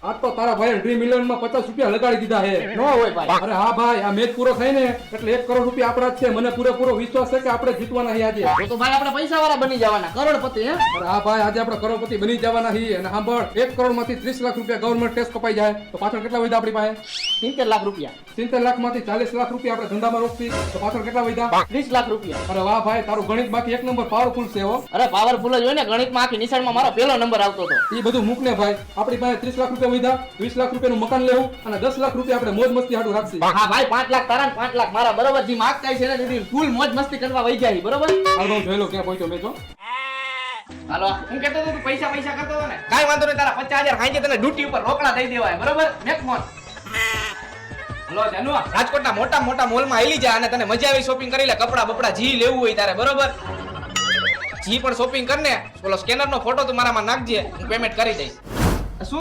આજ તો તારા ભાઈ ડ્રીમ ઇલેવન માં 50 રૂપિયા લગાડી દીધા હે. નો હોય ભાઈ. અરે હા ભાઈ, આ મેચ પૂરો થાય ને એટલે 1 કરોડ રૂપિયા આપણા જ છે. મને પૂરેપૂરો વિશ્વાસ છે કે આપણે જીતવાના છીએ આજે. તો ભાઈ આપણે પૈસા વાળા બની જવાના, કરોડપતિ. હે અરે હા ભાઈ, આજે આપણે કરોડપતિ બની જવાના છીએ. અને સાંભળ, 1 કરોડ માંથી 30 લાખ રૂપિયા ગવર્મેન્ટ ટેક્સ કપાઈ જાય તો પાછળ કેટલા વધ્યા આપણી પાસે? 70 લાખ રૂપિયા. 70 લાખ માંથી 40 લાખ રૂપિયા આપણે ધંધામાં રોકતી તો પાછળ કેટલા વધ્યા? 30 લાખ રૂપિયા. અરે વાહ ભાઈ, તારું ગણિત બાકી 1 નંબર પાવરફુલ છે હો. અરે પાવરફુલ જ હોય ને, ગણિતમાં આખી નિશાળમાં મારો પહેલો નંબર આવતો હતો. એ બધું મૂક ને ભાઈ, આપણી પાસે 30 લાખ રૂપિયા વધ્યા, 20 લાખ રૂપિયાનું મકાન લેવું અને 10 લાખ રૂપિયા આપણે મોજ મસ્તી હાટું રાખશી. હા ભાઈ, 5 લાખ તારા ને 5 લાખ મારા, બરોબર? જે માંગતા છે ને દીદી ફૂલ મોજ મસ્તી કરવા વહી જાય, બરોબર? હાલ હું જોઈ લો ક્યાં પહોંચ્યો મેં તો. હાલો, હું કહેતો હતો તું પૈસા કરતો હતો ને, કાઈ વાંધો નહીં, તારા 50,000 ખાઈ તને ડ્યુટી ઉપર રોકડા દઈ દેવાય, બરોબર? Make phone. હલો જાનુ, રાજકોટના મોટા મોટા મોલમાં આલી જા અને તને મજા આવી શોપિંગ કરી લે, કપડા બપડા જી લેવું હોય તારે, બરોબર? જી પણ શોપિંગ કરને, ઓલો સ્કેનર નો ફોટો તું મારામાં નાખજે, હું પેમેન્ટ કરી દઈશ.